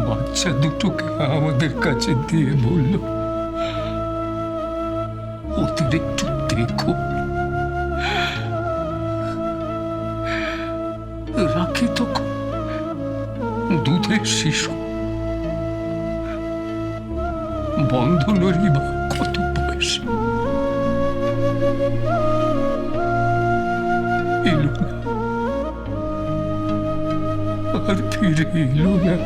বাচ্চা দুটোকে আমাদের কাছে দিয়ে বলল, ওদের একটু দেখো। রাখি তখন দুধের শিশু, বন্ধনেরই বা কত বয়স। এলো না, আর ফিরে এলো না।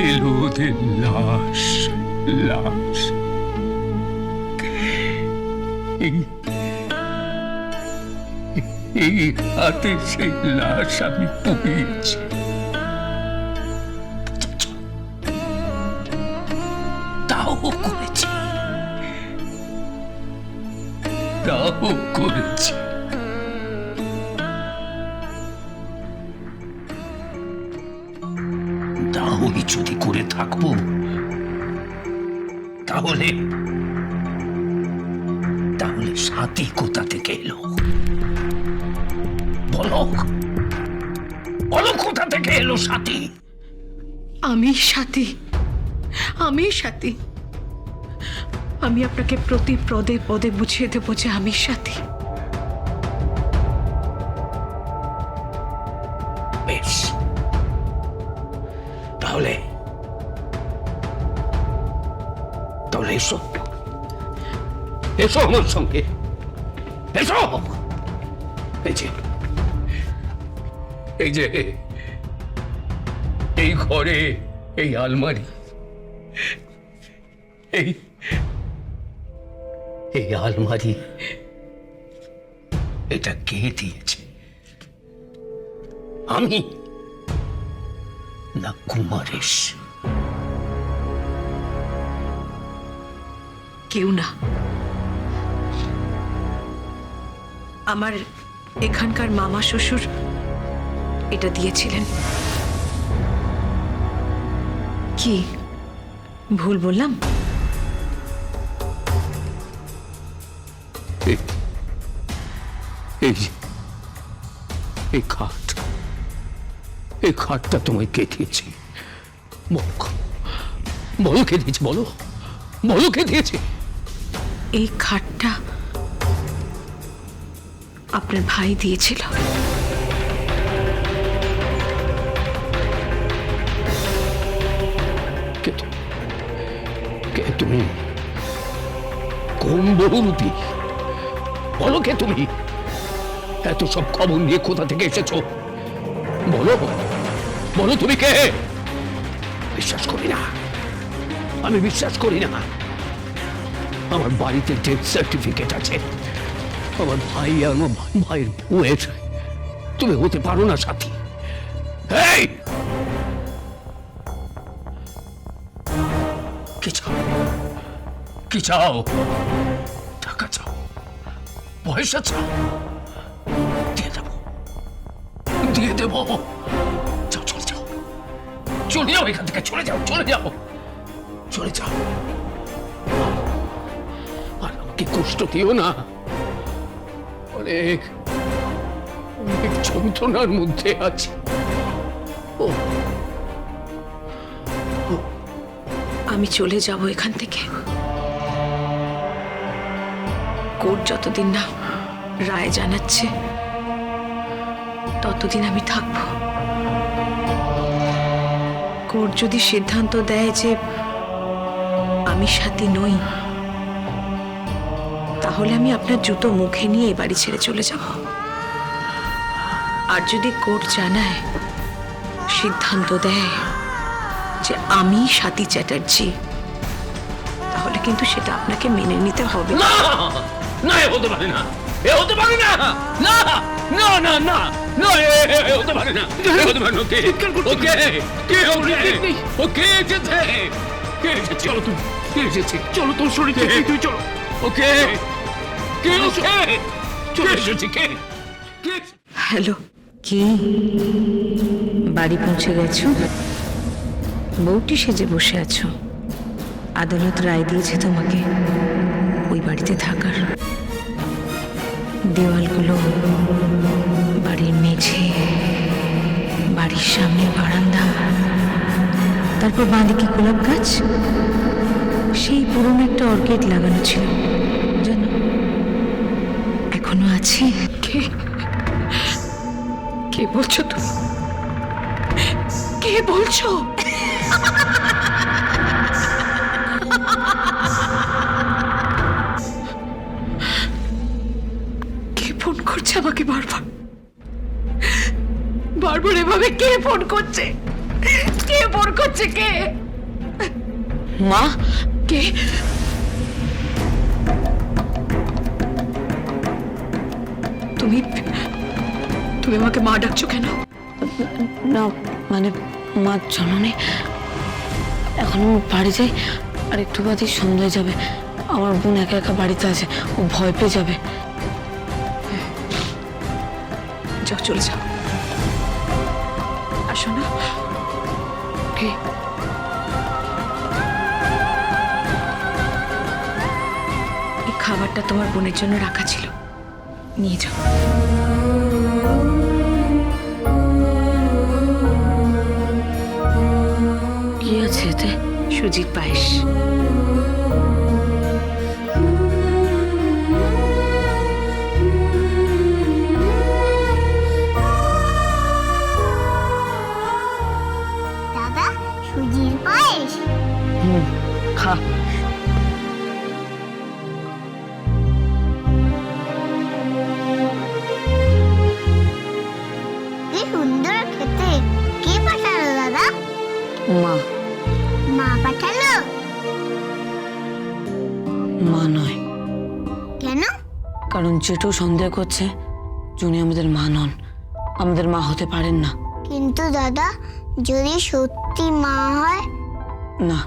এলো ওদের লাশ, লাশ। এই হাতে সেই লাশ আমি পুড়িয়েছি। তাও করেছি, তাও করেছি। তাহলে যদি করে থাকবো, তাহলে তাহলে সাথী কোথা থেকে এলো? বলো, বলো কোথা থেকে এলো সাথী? আমি সাথী, আমি সাথী। আমি আপনাকে প্রতি পদে পদে বুঝিয়ে দেব যে আমি সাথী। বেশ, তাহলে তাহলে এসো, এসো আমার সঙ্গে, এসো। এই যে, এই যে, এই ঘরে এই আলমারি, এই এই আলমারি, এটা কে দিয়েছে? আমি না কুমারেশ? কেউ না। আমার এখানকার মামা শ্বশুর এটা দিয়েছিলেন। কি ভুল বললাম? এই খাট, এই খাটটা তোমায় কে দিয়েছে? বলো কে দিয়েছে, বলো, বলো কে দিয়েছে? এই খাটটা আপনার ভাই দিয়েছিল। কে তুমি? কোন বহুরূপী? বলো কে তুমি? এত সব খবর নিয়ে কোথা থেকে এসেছো? বলো, বলো তুমি কে? বিশ্বাস করি না, আমি বিশ্বাস করি না। আমার বাড়িতে ডেথ সার্টিফিকেট আছে, আমার ভাই আর আমার ভাইয়ের বউয়ের। তুমি হতে পারো না সাথী। এই কি চাও? কি চাও? টাকা চাও? পয়সা চাও? দিয়ে দেবো, দিয়ে দেবো। যাও, চলে যাও, চলে যাও এখান থেকে, চলে যাও, চলে যাও, চলে যাও। আর আমাকে কষ্ট দিও না। অনেক অনেক যন্ত্রণার মধ্যে আছি। আমি চলে যাব এখান থেকে। কোর্ট যতদিন না রায় জানাচ্ছে ততদিন আমি থাকব। কোর্ট যদি সিদ্ধান্ত দেয় যে আমি সাথী নই, তাহলে আমি আপনার জুতো মুখে নিয়ে এ বাড়ি ছেড়ে চলে যাব। আর যদি কোর্ট জানায়, সিদ্ধান্ত দেয় যে আমি সাথী চ্যাটার্জি, তাহলে কিন্তু সেটা আপনাকে মেনে নিতে হবে। না, না, এ হতে পারে না, এ হতে পারে না, না, না, না, না, না, এ হতে পারে না, এ হতে পারে না। ওকে, ওকে, কে ওকে, ওকে এসেছে, কে এসেছে? চলো তুমি, কে এসেছে? চলো তোর শরীর থেকে, তুই চলো। ওকে, কে ওকে, কে এসেছে? কে? হ্যালো, কি বাড়ি পৌঁছে গেছো? বউটি সেজে বসে আছো। আদালত রায় দিয়েছে তোমাকে ওই বাড়িতে থাকার। দেওয়ালগুলো, বাড়ির মেঝে, বাড়ির সামনে বারান্দা তারপর বাঁদিকে গোলাপ গাছ, সেই পুরনো একটা অর্কিড লাগানো ছিল জানো, এখনো আছে। কে কে বলছো তুমি? কে বলছো? কে ফোন করছে আমাকে বারবার বারবার এভাবে? কে ফোন করছে? কে ফোন করছে? কে? মা, কে? তুমি তুমি আমাকে মা ডাকছো কেন? না মানে মা জননী, এখন আমি বাড়ি যাই, আর একটু বাদে সন্ধ্যা হয়ে যাবে। আমার বোন একা একা বাড়িতে আছে, ও ভয় পেয়ে যাবে। যাও, চলে যাও। আসো না। কে? এই খাবারটা তোমার বোনের জন্য রাখা ছিল, নিয়ে যাও। কি আছে এতে? সুজির পায়েস। দাদা, সুজির পায়েস। খা। কি সুন্দর খেতে। কে পাঠালো দাদা? মা। মা পাঠালো? মা নয়। কেন? কারণ জেঠু সন্দেহ করছে জুনি আমাদের মা নন, আমাদের মা হতে পারেন না। কিন্তু দাদা, যদি সত্যি মা হয়? না,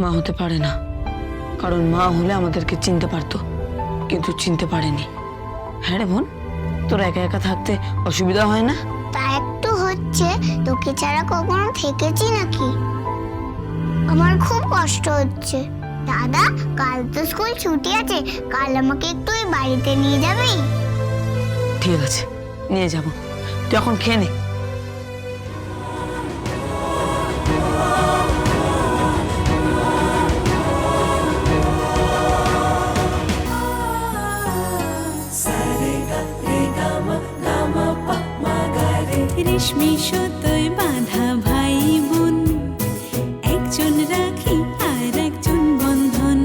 মা হতে পারে না, কারণ মা হলে আমাদেরকে চিনতে পারতো, কিন্তু চিনতে পারেনি। হ্যাঁ রে বোন, তোরা একা একা থাকতে অসুবিধা হয় না? তা একটু হচ্ছে, তোকে ছাড়া কখনো থেকেছি নাকি? আমার খুব কষ্ট হচ্ছে। দাদা, কাল তো স্কুল ছুটি আছে, কাল আমাকে একটু ওই বাড়িতে নিয়ে যাবি? ঠিক আছে, নিয়ে যাব। তুই এখন খেয়ে নে। রেশমি সুতোয় বাঁধা ভাই বোন, একজন রাখি আর একজন বন্ধন।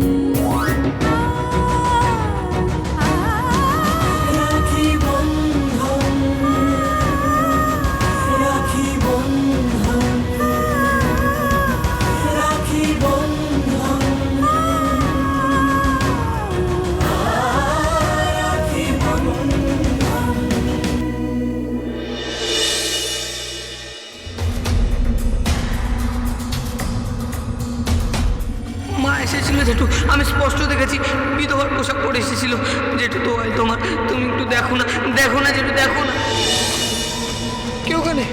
রাখি বন্ধন, রাখি বন্ধন, রাখি বন্ধন, রাখি বন্ধন। মা এসেছিল জেঠু, আমি স্পষ্ট দেখেছি বিধবার পোশাক পরে এসেছিল। জেঠু তো হয় তোমার, তুমি একটু দেখো না, দেখো না জেঠু, দেখো না। কে ওখানে?